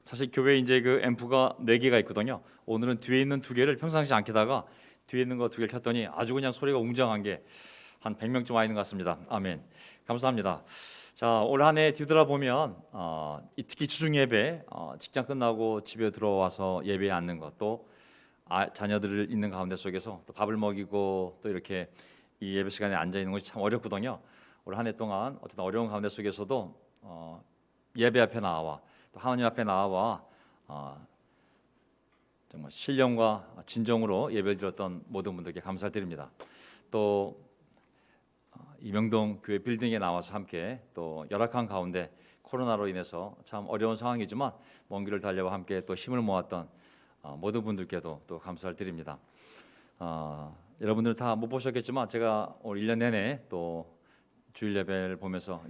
사실 교회에 이제 그 앰프가 4개가 있거든요. 오늘은 뒤에 있는 2개를 평상시 안 켜다가 뒤에 있는 거 2개를 켰더니 아주 그냥 소리가 웅장한 게 한 100명쯤 와 있는 것 같습니다. 아멘. 감사합니다. 자, 올 한 해 뒤돌아보면 특히 주중 예배, 직장 끝나고 집에 들어와서 예배에 앉는 것, 또 자녀들을 있는 가운데 속에서 또 밥을 먹이고 또 이렇게 이 예배 시간에 앉아 있는 것이 참 어렵거든요. 올 한 해 동안 어쨌든 어려운 가운데 속에서도 예배 앞에 나와 또 하나님 앞에 나와 정말 신령과 진정으로 예배를 드렸던 모든 분들께 감사를 드립니다. 또 이명동 교회 빌딩에 나와서 함께 또 열악한 가운데 코로나로 인해서 참 어려운 상황이지만 먼 길을 달려와 함께 또 힘을 모았던 모든 분들께도 또 감사를 드립니다. 여러분들 다 못 보셨겠지만 제가 올 1년 내내 또 주일 예배를 보면서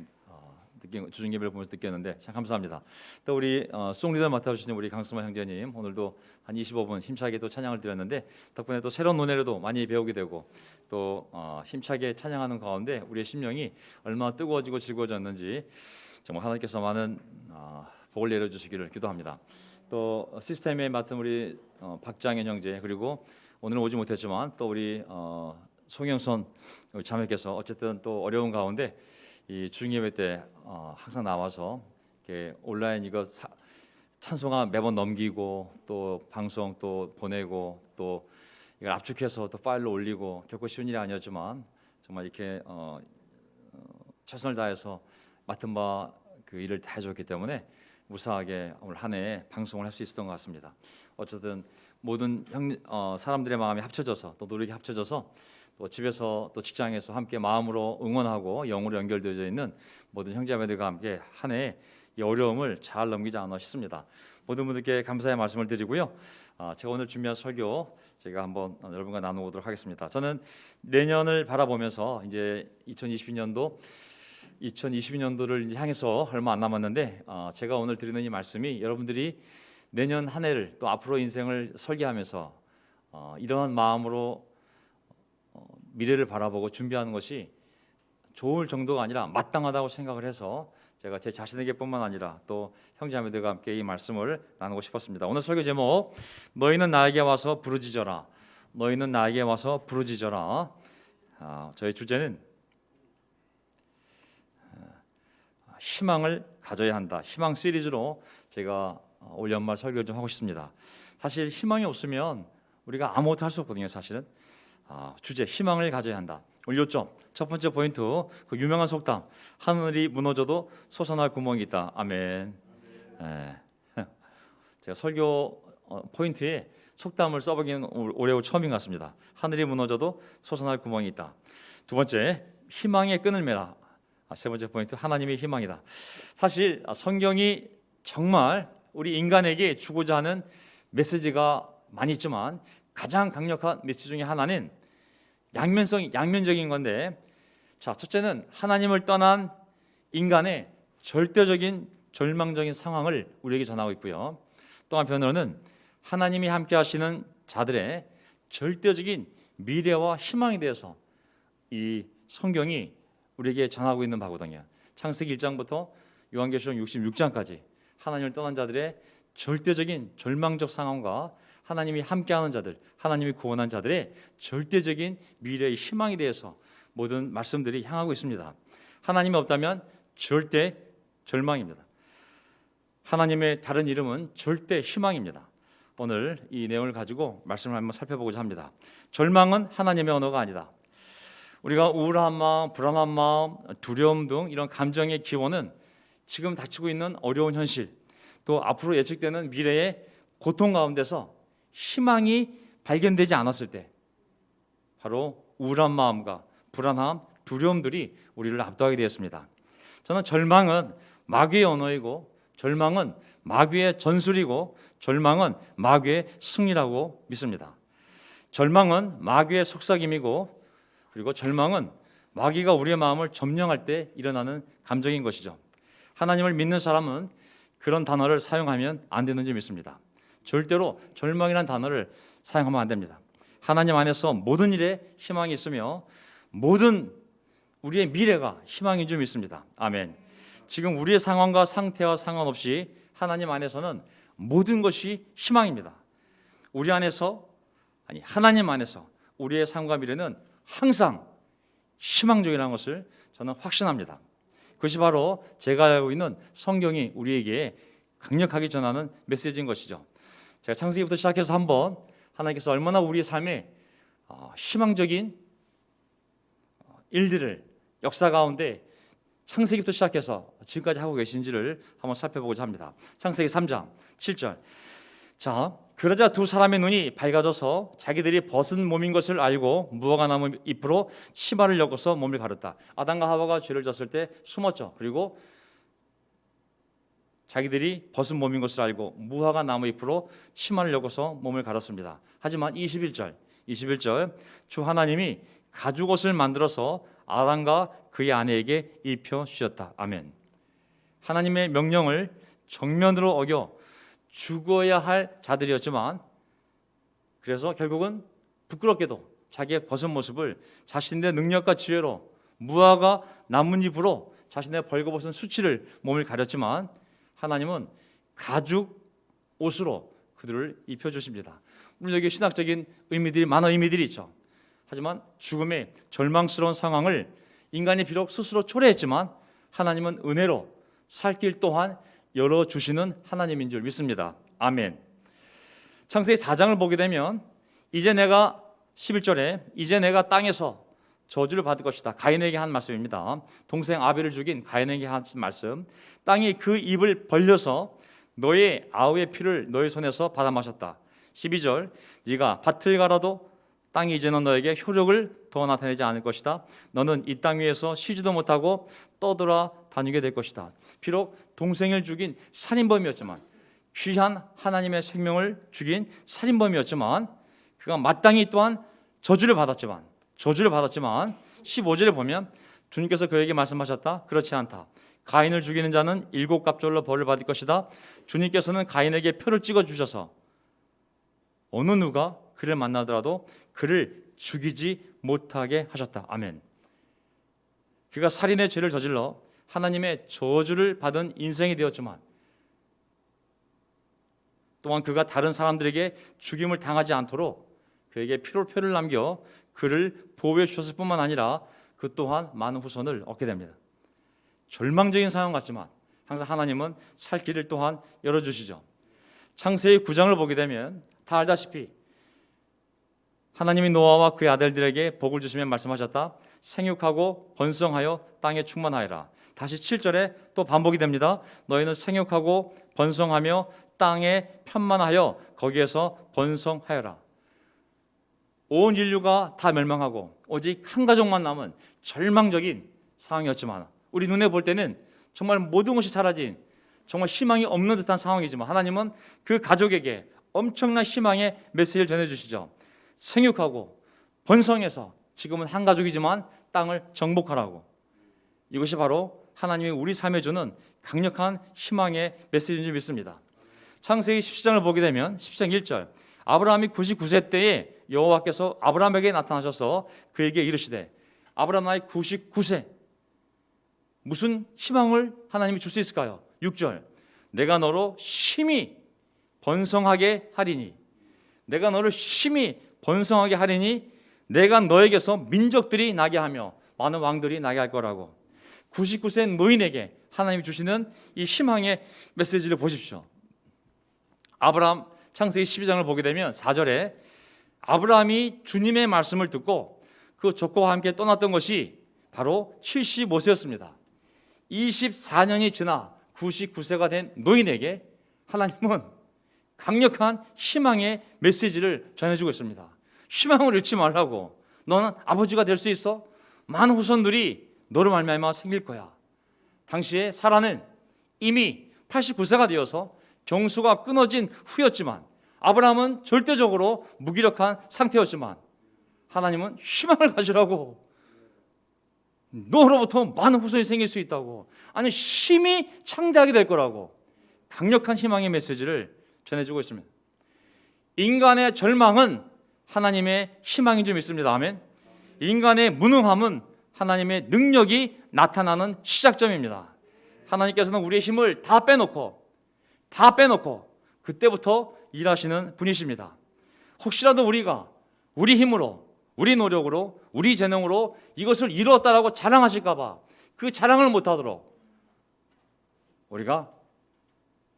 주중 예배를 보면서 느꼈는데 참 감사합니다. 또 우리 송리더 맡아주시는 우리 강스마 형제님 오늘도 한 25분 힘차게 또 찬양을 드렸는데 덕분에 또 새로운 노래로도 많이 배우게 되고 또 힘차게 찬양하는 가운데 우리의 심령이 얼마나 뜨거워지고 즐거워졌는지 정말 하나님께서 많은 복을 내려주시기를 기도합니다. 또 시스템에 맡은 우리 박장현 형제 그리고 오늘은 오지 못했지만 또 우리 송영선 자매께서 어쨌든 또 어려운 가운데 이 주중예배 때 항상 나와서 이렇게 온라인 이거 찬송가 매번 넘기고 또 방송 또 보내고 또 이걸 압축해서 또 파일로 올리고 결코 쉬운 일이 아니었지만 정말 이렇게 최선을 다해서 맡은 바 그 일을 다 해줬기 때문에 무사하게 올 한 해 방송을 할 수 있었던 것 같습니다. 어쨌든 모든 사람들의 마음이 합쳐져서 또 노력이 합쳐져서 또 집에서 또 직장에서 함께 마음으로 응원하고 영으로 연결되어져 있는 모든 형제자매들과 함께 한 해 이 어려움을 잘 넘기지 않아 싶습니다. 모든 분들께 감사의 말씀을 드리고요. 제가 오늘 준비한 설교 제가 한번 여러분과 나누도록 하겠습니다. 저는 내년을 바라보면서 이제 2022년도를 이제 향해서 얼마 안 남았는데 제가 오늘 드리는 이 말씀이 여러분들이 내년 한 해를 또 앞으로 인생을 설계하면서 이러한 마음으로 미래를 바라보고 준비하는 것이 좋을 정도가 아니라 마땅하다고 생각을 해서 제가 제 자신에게뿐만 아니라 또 형제자매들과 함께 이 말씀을 나누고 싶었습니다. 오늘 설교 제목 너희는 나에게 와서 부르짖어라. 너희는 나에게 와서 부르짖어라. 저희 주제는 희망을 가져야 한다. 희망 시리즈로 제가 올 연말 설교를 좀 하고 싶습니다. 사실 희망이 없으면 우리가 아무것도 할 수 없거든요. 사실은 주제 희망을 가져야 한다. 오늘 요점 첫 번째 포인트 그 유명한 속담 하늘이 무너져도 솟아날 구멍이 있다. 아멘. 제가 설교 포인트에 속담을 써보기는 올해 처음인 것 같습니다. 하늘이 무너져도 솟아날 구멍이 있다. 두 번째 희망의 끈을 매라. 세 번째 포인트 하나님의 희망이다. 사실 성경이 정말 우리 인간에게 주고자 하는 메시지가 많이 있지만 가장 강력한 메시지 중에 하나는 양면적인 건데, 자 첫째는 하나님을 떠난 인간의 절대적인 절망적인 상황을 우리에게 전하고 있고요. 또 한편으로는 하나님이 함께하시는 자들의 절대적인 미래와 희망에 대해서 이 성경이 우리에게 전하고 있는 바거든요. 창세기 1장부터 요한계시록 66장까지 하나님을 떠난 자들의 절대적인 절망적 상황과 하나님이 함께하는 자들, 하나님이 구원한 자들의 절대적인 미래의 희망에 대해서 모든 말씀들이 향하고 있습니다. 하나님이 없다면 절대 절망입니다. 하나님의 다른 이름은 절대 희망입니다. 오늘 이 내용을 가지고 말씀을 한번 살펴보고자 합니다. 절망은 하나님의 언어가 아니다. 우리가 우울한 마음, 불안한 마음, 두려움 등 이런 감정의 기원은 지금 닥치고 있는 어려운 현실, 또 앞으로 예측되는 미래의 고통 가운데서 희망이 발견되지 않았을 때 바로 우울한 마음과 불안함, 두려움들이 우리를 압도하게 되었습니다. 저는 절망은 마귀의 언어이고 절망은 마귀의 전술이고 절망은 마귀의 승리라고 믿습니다. 절망은 마귀의 속삭임이고 그리고 절망은 마귀가 우리의 마음을 점령할 때 일어나는 감정인 것이죠. 하나님을 믿는 사람은 그런 단어를 사용하면 안 되는 줄 믿습니다. 절대로 절망이라는 단어를 사용하면 안 됩니다. 하나님 안에서 모든 일에 희망이 있으며 모든 우리의 미래가 희망인 줄 믿습니다. 아멘. 지금 우리의 상황과 상태와 상관없이 하나님 안에서는 모든 것이 희망입니다. 우리 안에서, 아니 하나님 안에서 우리의 삶과 미래는 항상 희망적이라는 것을 저는 확신합니다. 그것이 바로 제가 알고 있는 성경이 우리에게 강력하게 전하는 메시지인 것이죠. 제가 창세기부터 시작해서 한번 하나님께서 얼마나 우리의 삶에 희망적인 일들을 역사 가운데 창세기부터 시작해서 지금까지 하고 계신지를 한번 살펴보고자 합니다. 창세기 3장 7절. 자, 그러자 두 사람의 눈이 밝아져서 자기들이 벗은 몸인 것을 알고 무화과 나무 잎으로 치마를 엮어서 몸을 가렸다. 아담과 하와가 죄를 졌을 때 숨었죠. 그리고 자기들이 벗은 몸인 것을 알고 무화과 나무 잎으로 치마를 엮어서 몸을 가렸습니다. 하지만 21절 주 하나님이 가죽옷을 만들어서 아담과 그의 아내에게 입혀 주셨다. 아멘. 하나님의 명령을 정면으로 어겨 죽어야 할 자들이었지만 그래서 결국은 부끄럽게도 자기의 벗은 모습을 자신의 능력과 지혜로 무화과 나뭇잎으로 자신의 벌거벗은 수치를 몸을 가렸지만 하나님은 가죽 옷으로 그들을 입혀주십니다. 물론 여기 신학적인 의미들이 많은 의미들이 있죠. 하지만 죽음의 절망스러운 상황을 인간이 비록 스스로 초래했지만 하나님은 은혜로 살 길 또한 열어주시는 하나님인 줄 믿습니다. 아멘. 창세기 4장을 보게 되면 이제 내가 11절에 이제 내가 땅에서 저주를 받을 것이다. 가인에게 한 말씀입니다. 동생 아벨을 죽인 가인에게 한 말씀. 땅이 그 입을 벌려서 너의 아우의 피를 너의 손에서 받아 마셨다. 12절 네가 밭을 갈아도 땅이 이제는 너에게 효력을 더 나타내지 않을 것이다. 너는 이 땅 위에서 쉬지도 못하고 떠돌아 다니게 될 것이다. 비록 동생을 죽인 살인범이었지만 귀한 하나님의 생명을 죽인 살인범이었지만 그가 마땅히 또한 저주를 받았지만 15절에 보면 주님께서 그에게 말씀하셨다. 그렇지 않다. 가인을 죽이는 자는 7갑절로 벌을 받을 것이다. 주님께서는 가인에게 표를 찍어 주셔서 어느 누가 그를 만나더라도 그를 죽이지 못하게 하셨다. 아멘. 그가 살인의 죄를 저질러 하나님의 저주를 받은 인생이 되었지만 또한 그가 다른 사람들에게 죽임을 당하지 않도록 그에게 표를 남겨 그를 보호해 주셨을 뿐만 아니라 그 또한 많은 후손을 얻게 됩니다. 절망적인 상황 같지만 항상 하나님은 살 길을 또한 열어주시죠. 창세기 9장을 보게 되면 다 알다시피 하나님이 노아와 그의 아들들에게 복을 주시며 말씀하셨다. 생육하고 번성하여 땅에 충만하여라. 다시 7절에 또 반복이 됩니다. 너희는 생육하고 번성하며 땅에 편만하여 거기에서 번성하여라. 온 인류가 다 멸망하고 오직 한 가족만 남은 절망적인 상황이었지만 우리 눈에 볼 때는 정말 모든 것이 사라진 정말 희망이 없는 듯한 상황이지만 하나님은 그 가족에게 엄청난 희망의 메시지를 전해주시죠. 생육하고 번성해서 지금은 한 가족이지만 땅을 정복하라고. 이것이 바로 하나님이 우리 삶에 주는 강력한 희망의 메시지인 줄 믿습니다. 창세기 17장을 보게 되면 17장 1절 아브라함이 99세 때에 여호와께서 아브라함에게 나타나셔서 그에게 이르시되 아브라함 나이 99세 무슨 희망을 하나님이 줄 수 있을까요? 6절 내가 너로 심히 번성하게 하리니 내가 너를 심히 번성하게 하리니 내가 너에게서 민족들이 나게 하며 많은 왕들이 나게 할 거라고. 99세 노인에게 하나님이 주시는 이 희망의 메시지를 보십시오. 아브라함 창세기 12장을 보게 되면 4절에 아브라함이 주님의 말씀을 듣고 그 족보와 함께 떠났던 것이 바로 75세였습니다. 24년이 지나 99세가 된 노인에게 하나님은 강력한 희망의 메시지를 전해주고 있습니다. 희망을 잃지 말라고. 너는 아버지가 될 수 있어. 많은 후손들이 너로 말미암아 생길 거야. 당시에 사라는 이미 89세가 되어서 경수가 끊어진 후였지만 아브라함은 절대적으로 무기력한 상태였지만 하나님은 희망을 가지라고. 너로부터 많은 후손이 생길 수 있다고. 아니 심히 창대하게 될 거라고. 강력한 희망의 메시지를 전해주고 있습니다. 인간의 절망은 하나님의 희망인 줄 믿습니다. 아멘. 인간의 무능함은 하나님의 능력이 나타나는 시작점입니다. 하나님께서는 우리의 힘을 다 빼놓고 그때부터 일하시는 분이십니다. 혹시라도 우리가 우리 힘으로, 우리 노력으로, 우리 재능으로 이것을 이루었다라고 자랑하실까 봐 그 자랑을 못하도록 우리가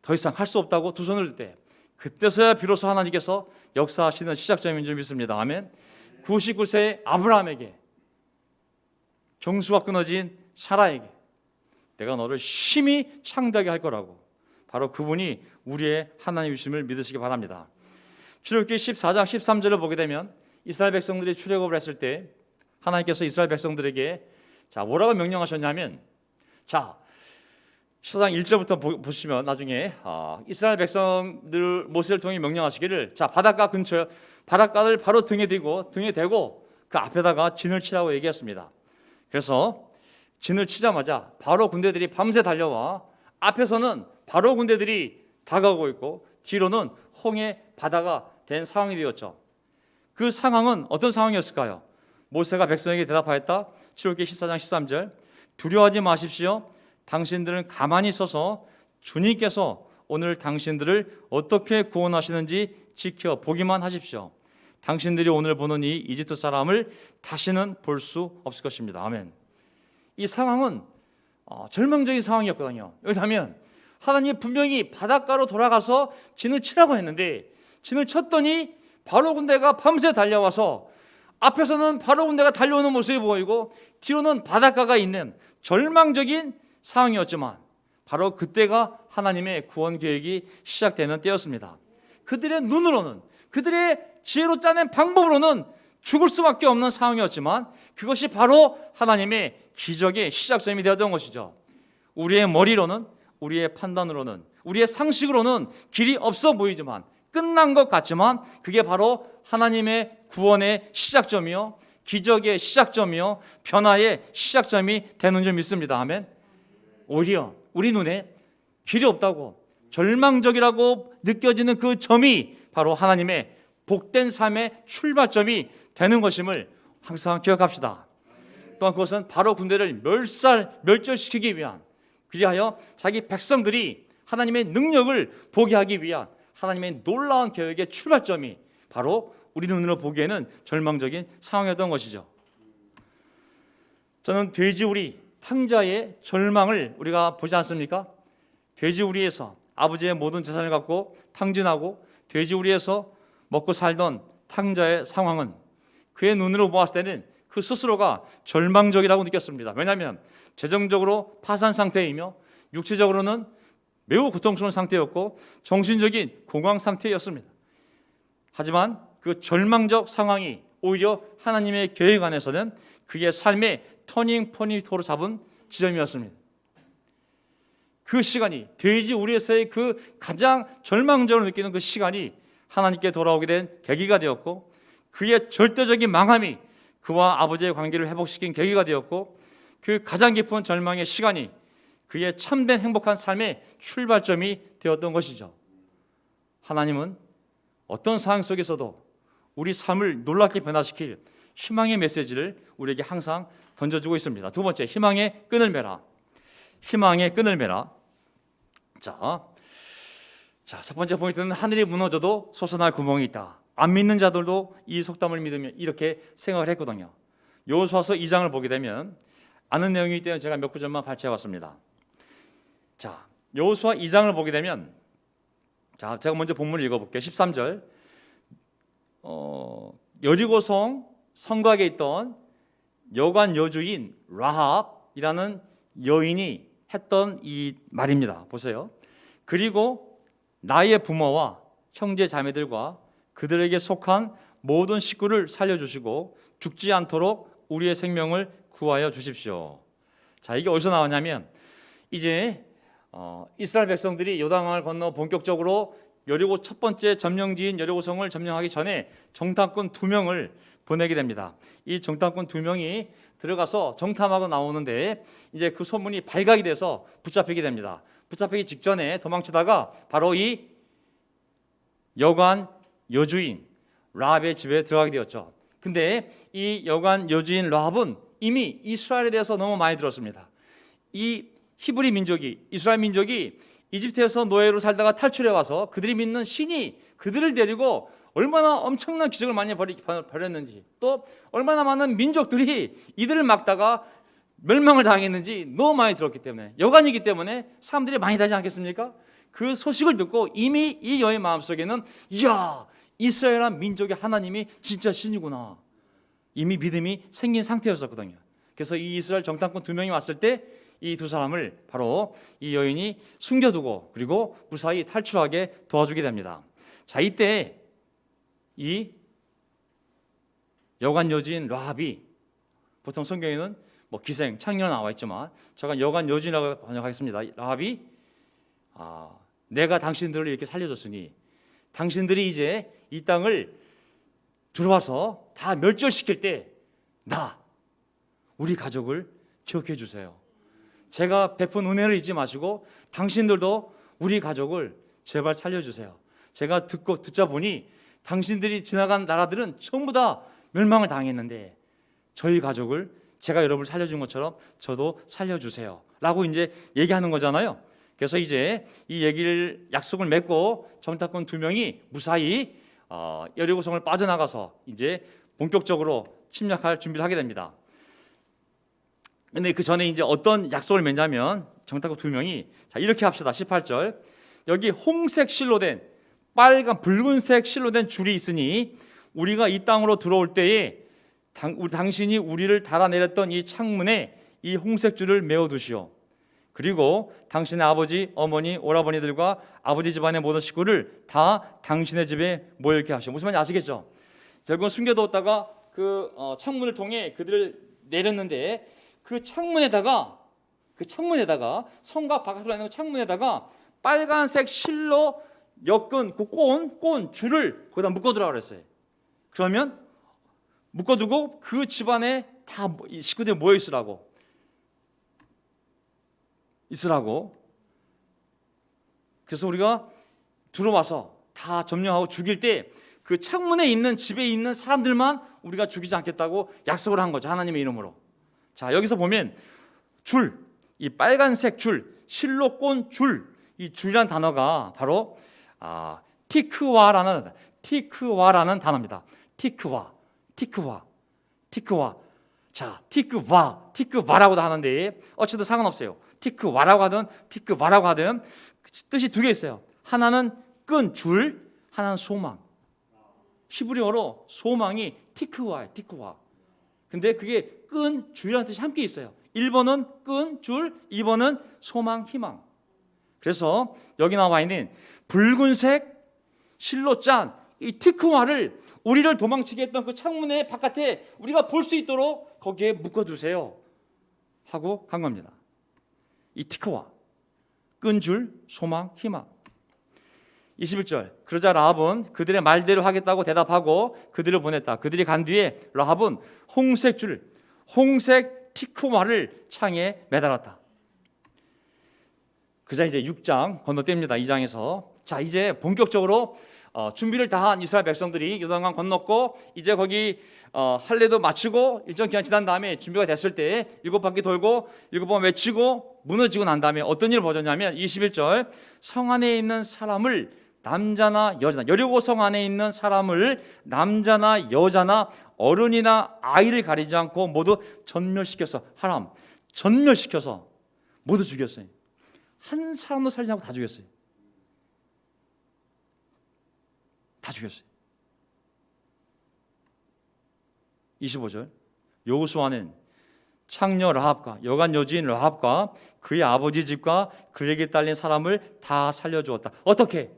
더 이상 할 수 없다고 두 손을 들 때, 그때서야 비로소 하나님께서 역사하시는 시작점인 줄 믿습니다. 아멘. 99세의 아브라함에게, 정수가 끊어진 사라에게 내가 너를 심히 창대하게 할 거라고, 바로 그분이 우리의 하나님이심을 믿으시기 바랍니다. 출애굽기 14장 13절을 보게 되면 이스라엘 백성들이 출애굽을 했을 때 하나님께서 이스라엘 백성들에게 뭐라고 명령하셨냐면, 14장 1절부터 보시면 나중에 이스라엘 백성들 모세를 통해 명령하시기를, 바닷가 근처에 바닷가를 바로 등에 대고 그 앞에다가 진을 치라고 얘기했습니다. 그래서 진을 치자마자 바로 군대들이 밤새 달려와 앞에서는 바로 군대들이 다가오고 있고 뒤로는 홍해 바다가 된 상황이 되었죠. 그 상황은 어떤 상황이었을까요? 모세가 백성에게 대답하였다. 출애굽기 14장 13절, 두려워하지 마십시오. 당신들은 가만히 서서 주님께서 오늘 당신들을 어떻게 구원하시는지 지켜보기만 하십시오. 당신들이 오늘 보는 이 이집트 사람을 다시는 볼 수 없을 것입니다. 아멘. 이 상황은 절망적인 상황이었거든요. 왜냐하면 하나님이 분명히 바닷가로 돌아가서 진을 치라고 했는데, 진을 쳤더니 바로 군대가 밤새 달려와서 앞에서는 바로 군대가 달려오는 모습이 보이고 뒤로는 바닷가가 있는 절망적인 상황이었지만, 바로 그때가 하나님의 구원 계획이 시작되는 때였습니다. 그들의 눈으로는, 그들의 지혜로 짜낸 방법으로는 죽을 수밖에 없는 상황이었지만, 그것이 바로 하나님의 기적의 시작점이 되었던 것이죠. 우리의 머리로는, 우리의 판단으로는, 우리의 상식으로는 길이 없어 보이지만, 끝난 것 같지만, 그게 바로 하나님의 구원의 시작점이요, 기적의 시작점이요, 변화의 시작점이 되는 줄 믿습니다. 아멘. 오히려 우리 눈에 길이 없다고 절망적이라고 느껴지는 그 점이 바로 하나님의 복된 삶의 출발점이 되는 것임을 항상 기억합시다. 또한 그것은 바로 군대를 멸절시키기 위한, 그리하여 자기 백성들이 하나님의 능력을 보게 하기 위한 하나님의 놀라운 계획의 출발점이 바로 우리 눈으로 보기에는 절망적인 상황이었던 것이죠. 저는 돼지우리 탕자의 절망을 우리가 보지 않습니까? 돼지우리에서 아버지의 모든 재산을 갖고 탕진하고 돼지우리에서 먹고 살던 탕자의 상황은 그의 눈으로 보았을 때는 그 스스로가 절망적이라고 느꼈습니다. 왜냐하면 재정적으로 파산 상태이며 육체적으로는 매우 고통스러운 상태였고 정신적인 공황 상태였습니다. 하지만 그 절망적 상황이 오히려 하나님의 계획 안에서는 그의 삶의 터닝 포인트로 잡은 지점이었습니다. 그 시간이, 돼지우리에서의 그 가장 절망적으로 느끼는 그 시간이 하나님께 돌아오게 된 계기가 되었고, 그의 절대적인 망함이 그와 아버지의 관계를 회복시킨 계기가 되었고, 그 가장 깊은 절망의 시간이 그의 참된 행복한 삶의 출발점이 되었던 것이죠. 하나님은 어떤 상황 속에서도 우리 삶을 놀랍게 변화시킬 희망의 메시지를 우리에게 항상 던져주고 있습니다. 두 번째, 희망의 끈을 매라. 희망의 끈을 매라. 첫 번째 포인트는 하늘이 무너져도 솟아날 구멍이 있다. 안 믿는 자들도 이 속담을 믿으면 이렇게 생각을 했거든요. 여호수아서 2장을 보게 되면 아는 내용이기 때문에 제가 몇 구절만 발췌해 왔습니다. 여호수아 2장을 보게 되면, 제가 먼저 본문을 읽어볼게요. 13절. 여리고성 성곽에 있던 여관 여주인 라합이라는 여인이 했던 이 말입니다. 보세요. 그리고 나의 부모와 형제 자매들과 그들에게 속한 모든 식구를 살려주시고 죽지 않도록 우리의 생명을 구하여 주십시오. 이게 어디서 나왔냐면, 이제 이스라엘 백성들이 요단강을 건너 본격적으로 여리고 첫 번째 점령지인 여리고성을 점령하기 전에 정탐꾼 2명을 보내게 됩니다. 이 정탐꾼 2명이 들어가서 정탐하고 나오는데, 이제 그 소문이 발각이 돼서 붙잡히게 됩니다. 붙잡히기 직전에 도망치다가 바로 이 여관 여주인 라합의 집에 들어가게 되었죠. 근데 이 여관 여주인 라합은 이미 이스라엘에 대해서 너무 많이 들었습니다. 이 히브리 민족이, 이스라엘 민족이 이집트에서 노예로 살다가 탈출해 와서 그들이 믿는 신이 그들을 데리고 얼마나 엄청난 기적을 많이 벌였는지, 또 얼마나 많은 민족들이 이들을 막다가 멸망을 당했는지 너무 많이 들었기 때문에, 여관이기 때문에 사람들이 많이 다지 않겠습니까? 그 소식을 듣고 이미 이 여인 마음속에는, 이야, 이스라엘한 민족의 하나님이 진짜 신이구나, 이미 믿음이 생긴 상태였었거든요. 그래서 이 이스라엘 정탐꾼 2명이 왔을 때 이 두 사람을 바로 이 여인이 숨겨두고 그리고 무사히 탈출하게 도와주게 됩니다. 자, 이때 이 여관 여주인 라합이, 보통 성경에는 뭐 기생, 창녀 나와 있지만 제가 여관 여주인이라고 번역하겠습니다. 라합이 내가 당신들을 이렇게 살려줬으니 당신들이 이제 이 땅을 들어와서 다 멸절시킬 때 우리 가족을 기억해 주세요. 제가 베푼 은혜를 잊지 마시고 당신들도 우리 가족을 제발 살려주세요. 제가 듣자 보니 당신들이 지나간 나라들은 전부 다 멸망을 당했는데 저희 가족을 제가 여러분을 살려준 것처럼 저도 살려주세요 라고 이제 얘기하는 거잖아요. 그래서 이제 이 얘기를 약속을 맺고 정탐꾼 2명이 무사히 여리고성을 빠져나가서 이제 본격적으로 침략할 준비를 하게 됩니다. 근데 그 전에 이제 어떤 약속을 맺냐면 정탐꾼 2명이 자, 이렇게 합시다. 18절, 여기 홍색 실로 된, 빨간 붉은색 실로 된 줄이 있으니 우리가 이 땅으로 들어올 때에 당신이 우리를 달아내렸던 이 창문에 이 홍색 줄을 메어두시오. 그리고 당신의 아버지, 어머니, 오라버니들과 아버지 집안의 모든 식구를 다 당신의 집에 모여있게 하시오. 무슨 말인지 아시겠죠? 결국은 숨겨두었다가 그 창문을 통해 그들을 내렸는데 그 창문에다가 성곽 바깥으로 있는 창문에다가 빨간색 실로 엮은 그 꼰 줄을 거기다 묶어두라고 그랬어요. 그러면 묶어두고 그 집안에 다 식구들이 모여 있으라고. 그래서 우리가 들어와서 다 점령하고 죽일 때 그 창문에 있는, 집에 있는 사람들만 우리가 죽이지 않겠다고 약속을 한 거죠, 하나님의 이름으로. 자, 여기서 보면 줄, 이 빨간색 줄, 실로 꼰 줄, 이 줄이라는 단어가 바로 티크와라는 단어입니다. 티크와. 자, 티크와라고도 하는데 어쨌든 상관없어요. 티크와라고 하든 티크와라고 하든 뜻이 2개 있어요. 하나는 끈 줄, 하나는 소망. 히브리어로 소망이 티크와. 근데 그게 끈 줄이라는 뜻이 함께 있어요. 1번은 끈 줄, 2번은 소망, 희망. 그래서 여기 나와 있는 붉은색 실로 짠 이 티크와를 우리를 도망치게 했던 그 창문의 바깥에 우리가 볼 수 있도록 거기에 묶어두세요 하고 한 겁니다. 이 티크와, 끈 줄, 소망, 희망. 21절, 그러자 라합은 그들의 말대로 하겠다고 대답하고 그들을 보냈다. 그들이 간 뒤에 라합은 홍색 줄, 홍색 티크와를 창에 매달았다. 그자 이제 6장 건너뗍니다. 2장에서. 자, 이제 본격적으로 준비를 다 한 이스라엘 백성들이 요단강 건넜고 이제 거기 할례도 마치고 일정 기간 지난 다음에 준비가 됐을 때 7바퀴 돌고 7번 외치고 무너지고 난 다음에 어떤 일을 벌였냐면 21절, 성 안에 있는 사람을 남자나 여자나, 여리고 성 안에 있는 사람을 남자나 여자나 어른이나 아이를 가리지 않고 모두 전멸시켜서 모두 죽였어요. 한 사람도 살지 않고 다 죽였어요. 25절, 여호수아는 창녀 라합과 여관 여주인 라합과 그의 아버지 집과 그에게 딸린 사람을 다 살려주었다. 어떻게?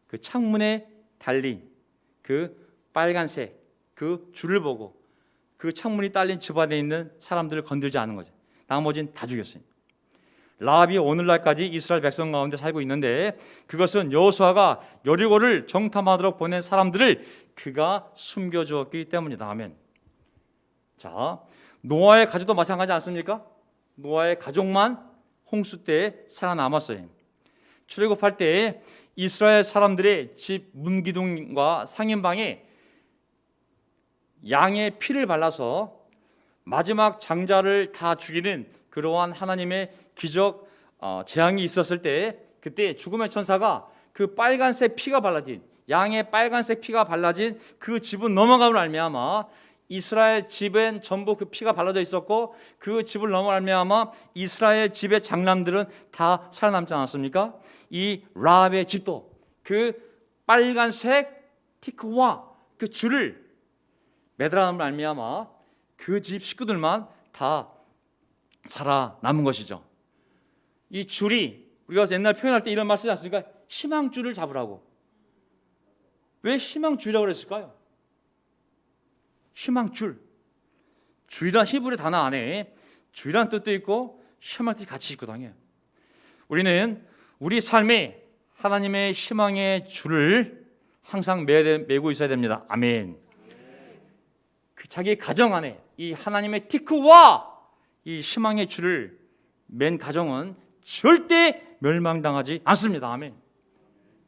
그 창문에 달린 그 빨간색 그 줄을 보고 그 창문이 딸린 집안에 있는 사람들을 건들지 않은 거죠. 나머지는 다 죽였어요. 라합이 오늘날까지 이스라엘 백성 가운데 살고 있는데 그것은 여호수아가 여리고를 정탐하도록 보낸 사람들을 그가 숨겨주었기 때문이다. 아멘. 자, 노아의 가족도 마찬가지 않습니까? 노아의 가족만 홍수 때 살아남았어요. 출애굽할 때 이스라엘 사람들의 집 문기둥과 상인방에 양의 피를 발라서 마지막 장자를 다 죽이는 그러한 하나님의 기적 재앙이 있었을 때 그때 죽음의 천사가 그 빨간색 피가 발라진, 양의 빨간색 피가 발라진 그 집은 넘어감을 알미암아 이스라엘 집엔 전부 그 피가 발라져 있었고, 그 집을 넘어 알미암아 이스라엘 집의 장남들은 다 살아남지 않았습니까? 이 라합의 집도 그 빨간색 티크와 그 줄을 매달아남을 알미암아 그 집 식구들만 다 살아남은 것이죠. 이 줄이, 우리가 옛날 표현할 때 이런 말 쓰지 않습니까? 희망줄을 잡으라고. 왜 희망줄이라고 그랬을까요? 희망줄. 줄이란 히브리 단어 안에 줄이란 뜻도 있고 희망 뜻이 같이 있거든요. 우리는 우리 삶에 하나님의 희망의 줄을 항상 매고 있어야 됩니다. 아멘. 자기 가정 안에 이 하나님의 티크와 이 희망의 줄을 맨 가정은 절대 멸망당하지 않습니다. 아멘.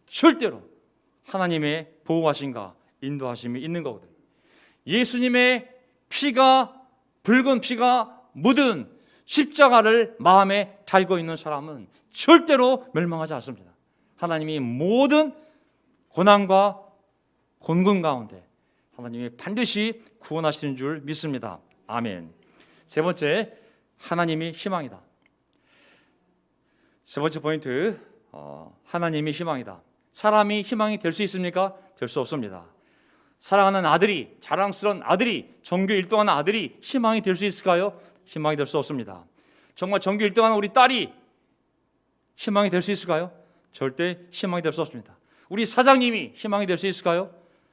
절대로 하나님의 보호하심과 인도하심이 있는 거거든요. 예수님의 피가, 붉은 피가 묻은 십자가를 마음에 달고 있는 사람은 절대로 멸망하지 않습니다. 하나님이 모든 고난과 곤궁 가운데 하나님이 반드시 구원하시는 줄 믿습니다. 아멘. 세 번째, 하나님이 희망이다. 세 번째 포인트, 하나님이 희망이다. 사람이 희망이 될 수 있습니까? 될 수 없습니다. 사랑하는 아들이, 자랑스러운 아들이, 전교 1등하는 아들이 희망이 될 수 있을까요? 희망이 될 수 없습니다. 정말 전교 1등하는 우리 딸이 희망이 될 수 있을까요? 절대 희망이 될 수 없습니다. 우리 사장님이 희망이 될 수 있을까요?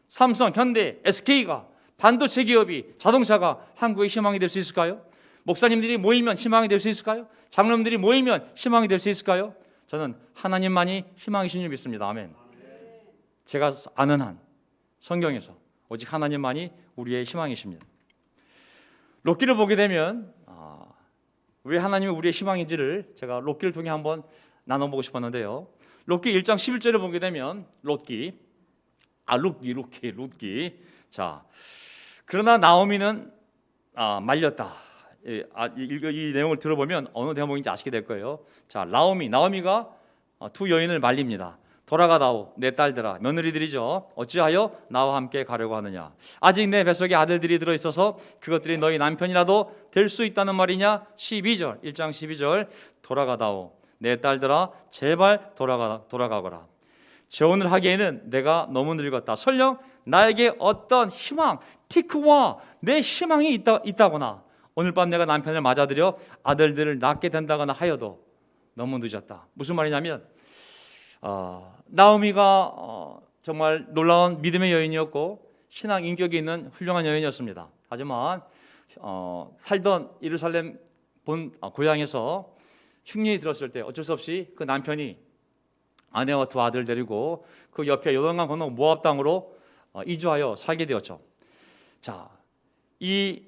삼성, 현대, SK가, 반도체 기업이, 자동차가 한국의 희망이 될 수 있을까요? 목사님들이 모이면 희망이 될 수 있을까요? 장로님들이 모이면 희망이 될 수 있을까요? 저는 하나님만이 희망이신 줄 믿습니다. 아멘. 제가 아는 한 성경에서 오직 하나님만이 우리의 희망이십니다. 롯기를 보게 되면 왜 하나님이 우리의 희망인지를 제가 롯기를 통해 한번 나눠보고 싶었는데요. 롯기 1장 11절을 보게 되면 롯기. 자, 그러나 나오미는 말렸다. 이 내용을 들어보면 어느 대목인지 아시게 될 거예요. 자, 나오미가 두 여인을 말립니다. 돌아가다오 내 딸들아, 며느리들이죠. 어찌하여 나와 함께 가려고 하느냐? 아직 내 뱃속에 아들들이 들어있어서 그것들이 너희 남편이라도 될 수 있다는 말이냐? 12절, 1장 12절. 돌아가다오 내 딸들아, 제발 돌아가거라. 재혼을 하기에는 내가 너무 늙었다. 설령 나에게 어떤 희망, 티크와 내 희망이 있다거나 오늘 밤 내가 남편을 맞아들여 아들들을 낳게 된다거나 하여도 너무 늦었다. 무슨 말이냐면 나오미가 정말 놀라운 믿음의 여인이었고 신앙 인격이 있는 훌륭한 여인이었습니다. 하지만 살던 예루살렘 고향에서 흉년이 들었을 때 어쩔 수 없이 그 남편이 아내와 두 아들 데리고 그 옆에 요단강 건너 모압 땅으로 이주하여 살게 되었죠. 자, 이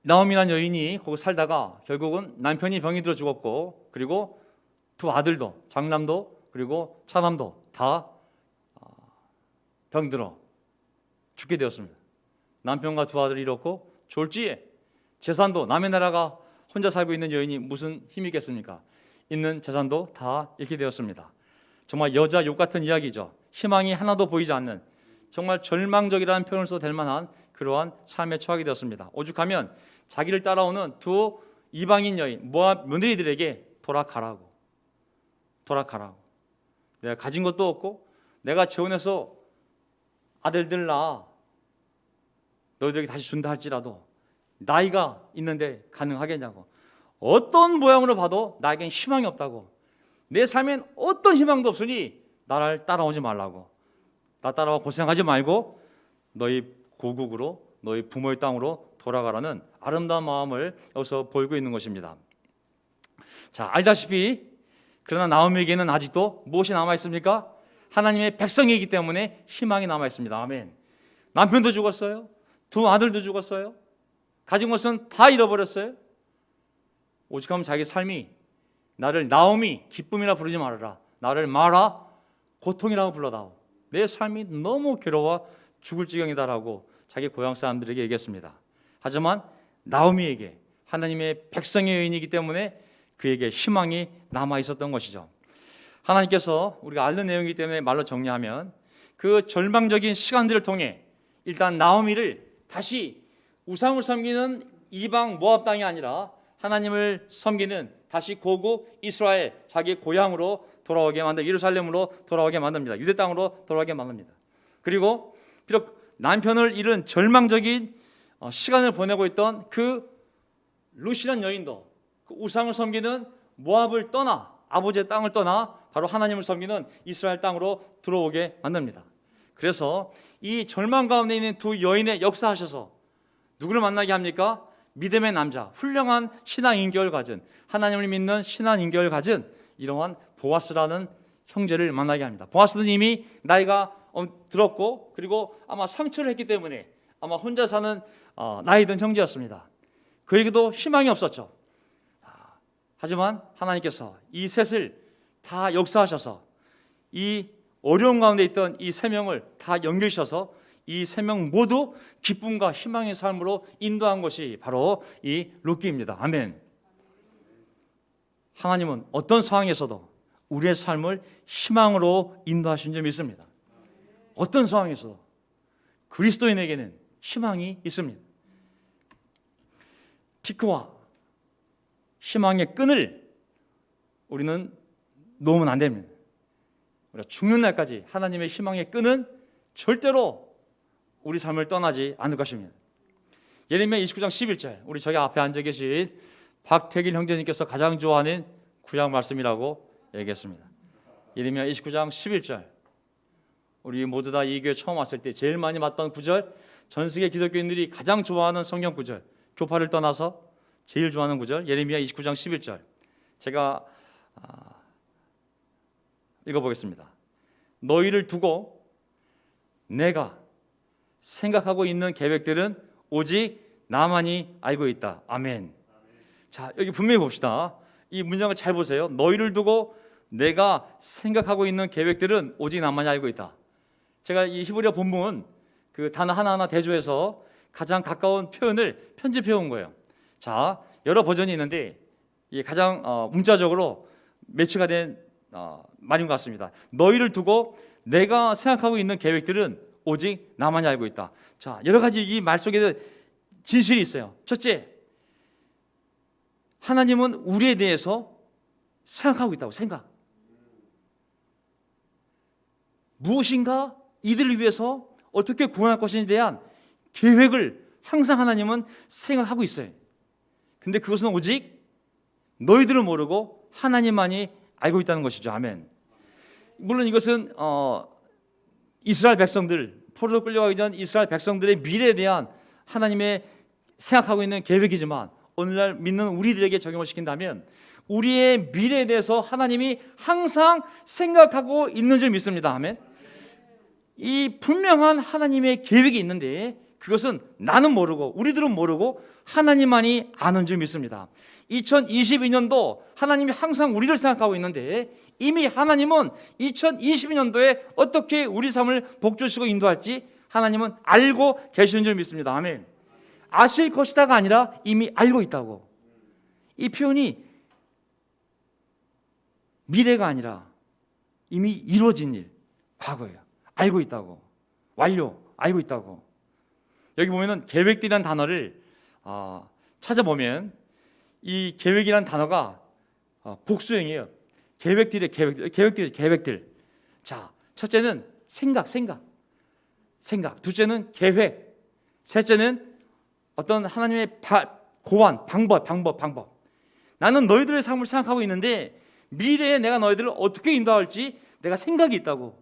나오미라는 여인이 거기 살다가 결국은 남편이 병이 들어 죽었고, 그리고 두 아들도, 장남도 그리고 차남도 다 병들어 죽게 되었습니다. 남편과 두 아들을 잃었고 졸지에 재산도, 남의 나라가 혼자 살고 있는 여인이 무슨 힘이 있겠습니까? 있는 재산도 다 잃게 되었습니다. 정말 여자 욕 같은 이야기죠. 희망이 하나도 보이지 않는, 정말 절망적이라는 표현을 써도 될 만한 그러한 삶에 처하게 되었습니다. 오죽하면 자기를 따라오는 두 이방인 여인, 모압 며느리들에게 돌아가라고. 내가 가진 것도 없고 내가 재혼해서 아들들 낳아 너희들에게 다시 준다 할지라도 나이가 있는데 가능하겠냐고. 어떤 모양으로 봐도 나에겐 희망이 없다고. 내 삶엔 어떤 희망도 없으니 나를 따라오지 말라고. 나 따라와 고생하지 말고 너희 고국으로, 너희 부모의 땅으로 돌아가라는 아름다운 마음을 여기서 보이고 있는 것입니다. 자, 알다시피 그러나 나오미에게는 아직도 무엇이 남아있습니까? 하나님의 백성이기 때문에 희망이 남아있습니다. 아멘. 남편도 죽었어요. 두 아들도 죽었어요. 가진 것은 다 잃어버렸어요. 오직하면 자기 삶이 나를 나오미, 기쁨이라 부르지 말아라. 나를 마라, 고통이라고 불러다오. 내 삶이 너무 괴로워 죽을 지경이다라고 자기 고향 사람들에게 얘기했습니다. 하지만 나오미에게 하나님의 백성의 여인이기 때문에 그에게 희망이 남아 있었던 것이죠. 하나님께서 우리가 아는 내용이기 때문에 말로 정리하면 그 절망적인 시간들을 통해 일단 나오미를 다시 우상을 섬기는 이방 모압 땅이 아니라 하나님을 섬기는 다시 고국 이스라엘 자기 고향으로 돌아오게 만듭니다. 예루살렘으로 돌아오게 만듭니다. 유대 땅으로 돌아오게 만듭니다. 그리고 비록 남편을 잃은 절망적인 시간을 보내고 있던 그 루시란 여인도 그 우상을 섬기는 모압을 떠나 아버지의 땅을 떠나 바로 하나님을 섬기는 이스라엘 땅으로 들어오게 만듭니다. 그래서 이 절망 가운데 있는 두 여인의 역사하셔서 누구를 만나게 합니까? 믿음의 남자, 훌륭한 신앙 인격을 가진, 하나님을 믿는 신앙 인격을 가진 이러한 보아스라는 형제를 만나게 합니다. 보아스는 이미 나이가 들었고 그리고 아마 상처를 했기 때문에 아마 혼자 사는 나이 든 형제였습니다. 그에게도 희망이 없었죠. 하지만 하나님께서 이 셋을 다 역사하셔서 이 어려운 가운데 있던 이 세 명을 다 연결시켜서 이 세 명 모두 기쁨과 희망의 삶으로 인도한 것이 바로 이 룻기입니다. 아멘. 하나님은 어떤 상황에서도 우리의 삶을 희망으로 인도하신 줄 믿습니다. 어떤 상황에서도 그리스도인에게는 희망이 있습니다. 티크와 희망의 끈을 우리는 놓으면 안 됩니다. 우리가 죽는 날까지 하나님의 희망의 끈은 절대로 우리 삶을 떠나지 않을 것입니다. 예레미야 29장 11절 우리 저기 앞에 앉아 계신 박태길 형제님께서 가장 좋아하는 구약 말씀이라고 얘기했습니다. 예레미야 29장 11절 우리 모두 다 이 교회 처음 왔을 때 제일 많이 봤던 구절, 전 세계 기독교인들이 가장 좋아하는 성경 구절, 교파를 떠나서 제일 좋아하는 구절 예레미야 29장 11절 제가 읽어보겠습니다. 너희를 두고 내가 생각하고 있는 계획들은 오직 나만이 알고 있다. 아멘. 자, 여기 분명히 봅시다. 이 문장을 잘 보세요. 너희를 두고 내가 생각하고 있는 계획들은 오직 나만이 알고 있다. 제가 이 히브리어 본문 그 단어 하나하나 대조해서 가장 가까운 표현을 편집해 온 거예요. 자, 여러 버전이 있는데 이 가장 문자적으로 매치가 된 말인 것 같습니다. 너희를 두고 내가 생각하고 있는 계획들은 오직 나만이 알고 있다. 자, 여러 가지 이 말 속에 진실이 있어요. 첫째, 하나님은 우리에 대해서 생각하고 있다고 생각. 무엇인가 이들을 위해서 어떻게 구원할 것인지에 대한 계획을 항상 하나님은 생각하고 있어요. 근데 그것은 오직 너희들은 모르고 하나님만이 알고 있다는 것이죠. 아멘. 물론 이것은 이스라엘 백성들, 포로로 끌려가기 전 이스라엘 백성들의 미래에 대한 하나님의 생각하고 있는 계획이지만 오늘날 믿는 우리들에게 적용을 시킨다면 우리의 미래에 대해서 하나님이 항상 생각하고 있는 줄 믿습니다. 아멘. 이 분명한 하나님의 계획이 있는데 그것은 나는 모르고 우리들은 모르고 하나님만이 아는 줄 믿습니다. 2022년도 하나님이 항상 우리를 생각하고 있는데 이미 하나님은 2022년도에 어떻게 우리 삶을 복주시고 인도할지 하나님은 알고 계시는 줄 믿습니다. 아멘. 아실 것이다가 아니라 이미 알고 있다고. 이 표현이 미래가 아니라 이미 이루어진 일, 과거예요. 알고 있다고. 완료, 알고 있다고. 여기 보면은 계획들이라는 단어를 찾아보면 이 계획이라는 단어가 복수형이에요. 계획들. 자, 첫째는 생각. 둘째는 계획. 셋째는 어떤 하나님의 고안, 방법. 나는 너희들의 삶을 생각하고 있는데 미래에 내가 너희들을 어떻게 인도할지 내가 생각이 있다고.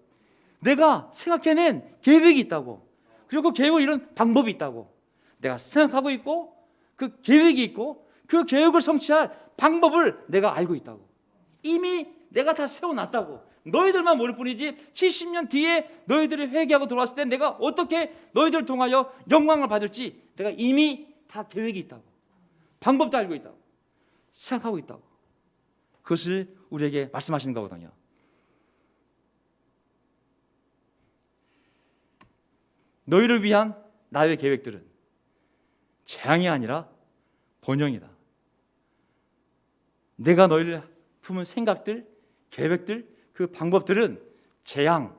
내가 생각해낸 계획이 있다고. 그리고 그 계획을 이룬 방법이 있다고. 내가 생각하고 있고 그 계획이 있고 그 계획을 성취할 방법을 내가 알고 있다고. 이미 내가 다 세워놨다고. 너희들만 모를 뿐이지 70년 뒤에 너희들이 회개하고 돌아왔을 때 내가 어떻게 너희들을 통하여 영광을 받을지 내가 이미 다 계획이 있다고. 방법도 알고 있다고. 생각하고 있다고. 그것을 우리에게 말씀하시는 거거든요. 너희를 위한 나의 계획들은 재앙이 아니라 번영이다. 내가 너희를 품은 생각들, 계획들, 그 방법들은 재앙,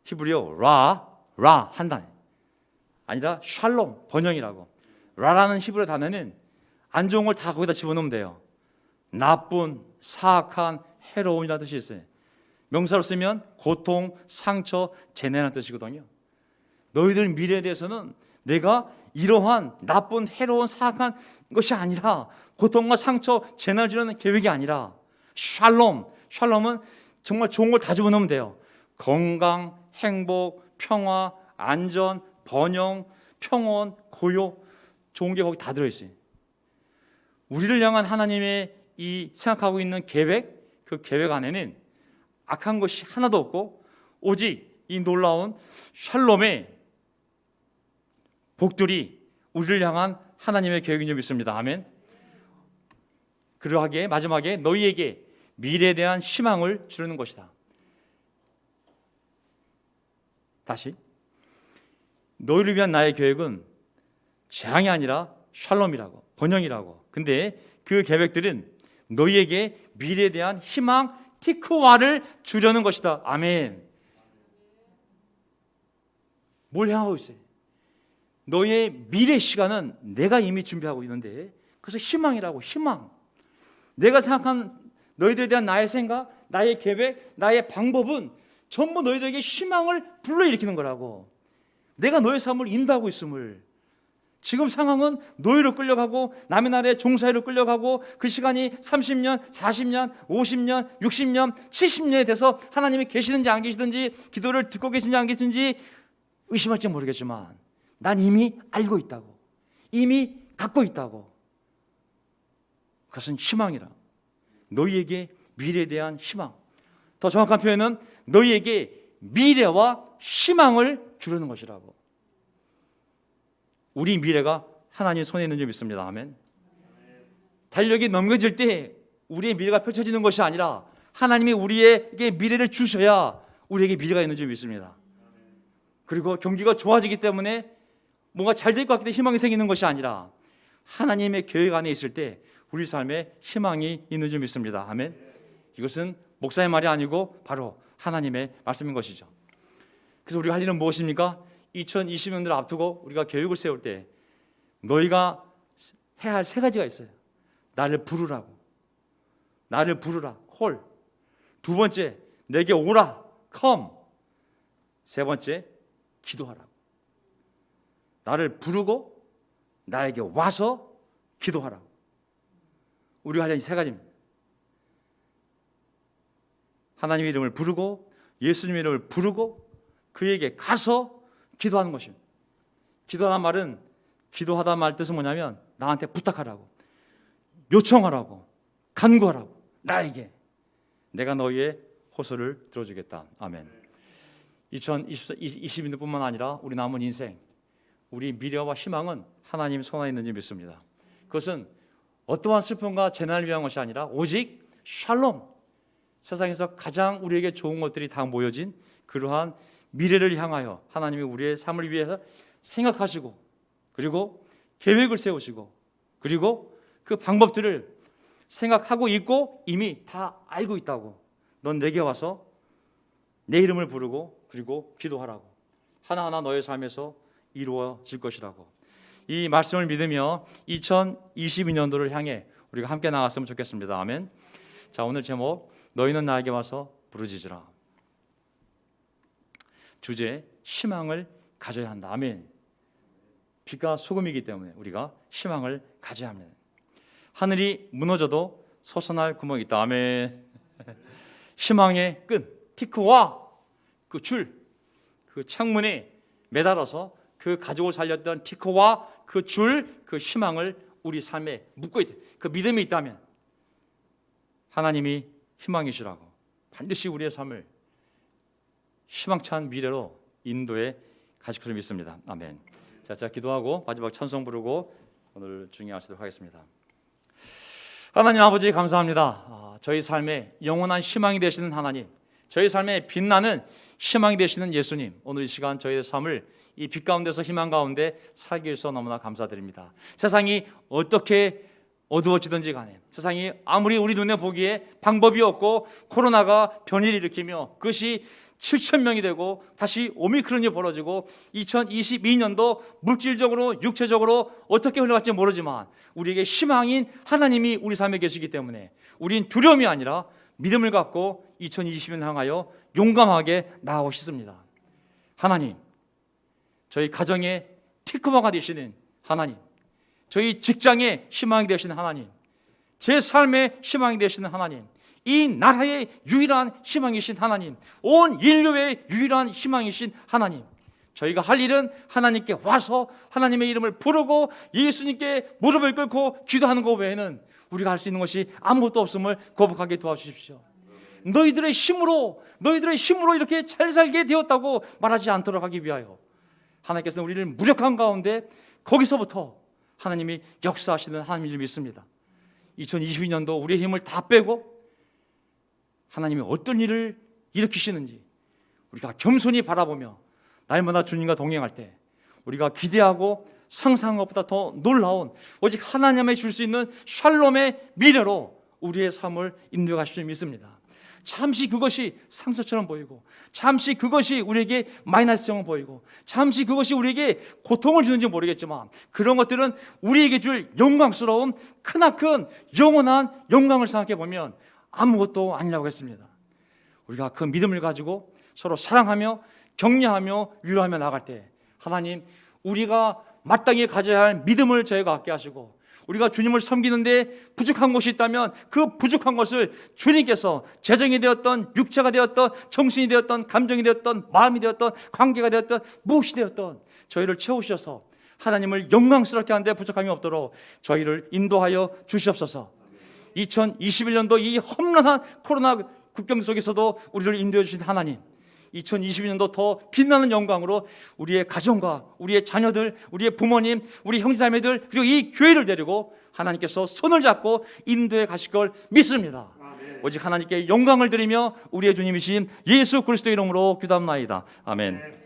히브리어 라 한 단어 아니라 샬롬 번영이라고. 라라는 히브리어 단어는 안 좋은 걸 다 거기다 집어넣으면 돼요. 나쁜, 사악한, 해로운이라는 뜻이 있어요. 명사로 쓰면 고통, 상처, 재난이라는 뜻이거든요. 너희들 미래에 대해서는 내가 이러한 나쁜, 해로운, 사악한 것이 아니라, 고통과 상처, 재난을 주려는 계획이 아니라 샬롬은 정말 좋은 걸 다 집어넣으면 돼요. 건강, 행복, 평화, 안전, 번영, 평온, 고요, 좋은 게 거기 다 들어있어요. 우리를 향한 하나님의 이 생각하고 있는 계획, 그 계획 안에는 악한 것이 하나도 없고 오직 이 놀라운 샬롬의 복들이 우리를 향한 하나님의 계획인 줄 믿습니다. 아멘. 그러하게 마지막에 너희에게 미래에 대한 희망을 주려는 것이다. 다시, 너희를 위한 나의 계획은 재앙이 아니라 샬롬이라고, 번영이라고. 근데 그 계획들은 너희에게 미래에 대한 희망, 티크와를 주려는 것이다. 아멘. 뭘 향하고 있어요? 너희의 미래 시간은 내가 이미 준비하고 있는데, 그래서 희망이라고. 희망. 내가 생각한 너희들에 대한 나의 생각, 나의 계획, 나의 방법은 전부 너희들에게 희망을 불러일으키는 거라고. 내가 너의 삶을 인도하고 있음을. 지금 상황은 노예로 끌려가고 남의 나라의 종사회로 끌려가고 그 시간이 30년, 40년, 50년, 60년, 70년이 돼서 하나님이 계시든지 안 계시든지, 기도를 듣고 계신지 안 계신지 의심할지 모르겠지만 난 이미 알고 있다고, 이미 갖고 있다고. 그것은 희망이라. 너희에게 미래에 대한 희망. 더 정확한 표현은 너희에게 미래와 희망을 주려는 것이라고. 우리 미래가 하나님 손에 있는 줄 믿습니다. 아멘. 달력이 넘겨질 때 우리의 미래가 펼쳐지는 것이 아니라 하나님이 우리에게 미래를 주셔야 우리에게 미래가 있는 줄 믿습니다. 그리고 경기가 좋아지기 때문에 뭔가 잘 될 것 같기 때문에 희망이 생기는 것이 아니라 하나님의 계획 안에 있을 때 우리 삶에 희망이 있는 줄 믿습니다. 아멘. 이것은 목사의 말이 아니고 바로 하나님의 말씀인 것이죠. 그래서 우리가 할 일은 무엇입니까? 2020년을 앞두고 우리가 계획을 세울 때 너희가 해야 할 세 가지가 있어요. 나를 부르라고. 나를 부르라. 콜. 두 번째, 내게 오라. come. 세 번째, 기도하라고. 나를 부르고 나에게 와서 기도하라고. 우리가 할 일 세 가지입니다. 하나님의 이름을 부르고 예수님의 이름을 부르고 그에게 가서 기도하는 것입니다. 기도하는 말은, 기도하다 말 뜻은 뭐냐면 나한테 부탁하라고, 요청하라고, 간구하라고. 나에게 내가 너희의 호소를 들어주겠다. 아멘. 2020년뿐만 아니라 우리 남은 인생, 우리 미래와 희망은 하나님 손 안에 있는지 믿습니다. 그것은 어떠한 슬픔과 재난을 위한 것이 아니라 오직 샬롬, 세상에서 가장 우리에게 좋은 것들이 다 모여진 그러한 미래를 향하여 하나님이 우리의 삶을 위해서 생각하시고, 그리고 계획을 세우시고, 그리고 그 방법들을 생각하고 있고 이미 다 알고 있다고. 넌 내게 와서 내 이름을 부르고 그리고 기도하라고. 하나하나 너의 삶에서 이루어질 것이라고. 이 말씀을 믿으며 2022년도를 향해 우리가 함께 나갔으면 좋겠습니다. 아멘. 자, 오늘 제목, 너희는 나에게 와서 부르짖으라. 주제, 희망을 가져야 한다. 아멘. 빛과 소금이기 때문에 우리가 희망을 가져야 합니다. 하늘이 무너져도 솟아날 구멍이 있다. 아멘. 희망의 끈, 티크와 그 줄, 그 창문에 매달아서 그 가족을 살렸던 티크와 그 줄, 그 희망을 우리 삶에 묶고 있다. 그 믿음이 있다면 하나님이 희망이시라고 반드시 우리의 삶을 희망찬 미래로 인도해 가실 것을 믿습니다. 아멘. 자, 기도하고 마지막 찬송 부르고 오늘 중요하시도록 하겠습니다. 하나님 아버지 감사합니다. 저희 삶에 영원한 희망이 되시는 하나님, 저희 삶에 빛나는 희망이 되시는 예수님, 오늘 이 시간 저희의 삶을 이 빛 가운데서 희망 가운데 살기 위해서 너무나 감사드립니다. 세상이 어떻게 어두워지든지 간에 세상이 아무리 우리 눈에 보기에 방법이 없고 코로나가 변이를 일으키며 그것이 7천 명이 되고 다시 오미크론이 벌어지고 2022년도 물질적으로 육체적으로 어떻게 흘러갈지 모르지만 우리에게 희망인 하나님이 우리 삶에 계시기 때문에 우린 두려움이 아니라 믿음을 갖고 2020년 향하여 용감하게 나아가고 싶습니다. 하나님, 저희 가정의 특허가 되시는 하나님, 저희 직장의 희망이 되시는 하나님, 제 삶의 희망이 되시는 하나님, 이 나라의 유일한 희망이신 하나님, 온 인류의 유일한 희망이신 하나님, 저희가 할 일은 하나님께 와서 하나님의 이름을 부르고 예수님께 무릎을 꿇고 기도하는 것 외에는 우리가 할 수 있는 것이 아무것도 없음을 거룩하게 도와주십시오. 너희들의 힘으로 이렇게 잘 살게 되었다고 말하지 않도록 하기 위하여 하나님께서는 우리를 무력한 가운데 거기서부터 하나님이 역사하시는 하나님을 믿습니다. 2022년도 우리의 힘을 다 빼고 하나님이 어떤 일을 일으키시는지 우리가 겸손히 바라보며 날마다 주님과 동행할 때 우리가 기대하고 상상한 것보다 더 놀라운 오직 하나님이 줄 수 있는 샬롬의 미래로 우리의 삶을 인도해 가실 줄 믿습니다. 잠시 그것이 상처처럼 보이고 잠시 그것이 우리에게 마이너스처럼 보이고 잠시 그것이 우리에게 고통을 주는지 모르겠지만 그런 것들은 우리에게 줄 영광스러운 크나큰 영원한 영광을 생각해 보면 아무것도 아니라고 했습니다. 우리가 그 믿음을 가지고 서로 사랑하며 격려하며 위로하며 나갈 때 하나님, 우리가 마땅히 가져야 할 믿음을 저희가 갖게 하시고 우리가 주님을 섬기는데 부족한 것이 있다면 그 부족한 것을 주님께서 재정이 되었던 육체가 되었던 정신이 되었던 감정이 되었던 마음이 되었던 관계가 되었던 무엇이 되었던 저희를 채우셔서 하나님을 영광스럽게 하는 데 부족함이 없도록 저희를 인도하여 주시옵소서. 2021년도 이 험난한 코로나 국경 속에서도 우리를 인도해 주신 하나님, 2022년도 더 빛나는 영광으로 우리의 가정과 우리의 자녀들, 우리의 부모님, 우리 형제자매들 그리고 이 교회를 데리고 하나님께서 손을 잡고 인도해 가실 걸 믿습니다. 아멘. 오직 하나님께 영광을 드리며 우리의 주님이신 예수 그리스도의 이름으로 기도합나이다. 아멘.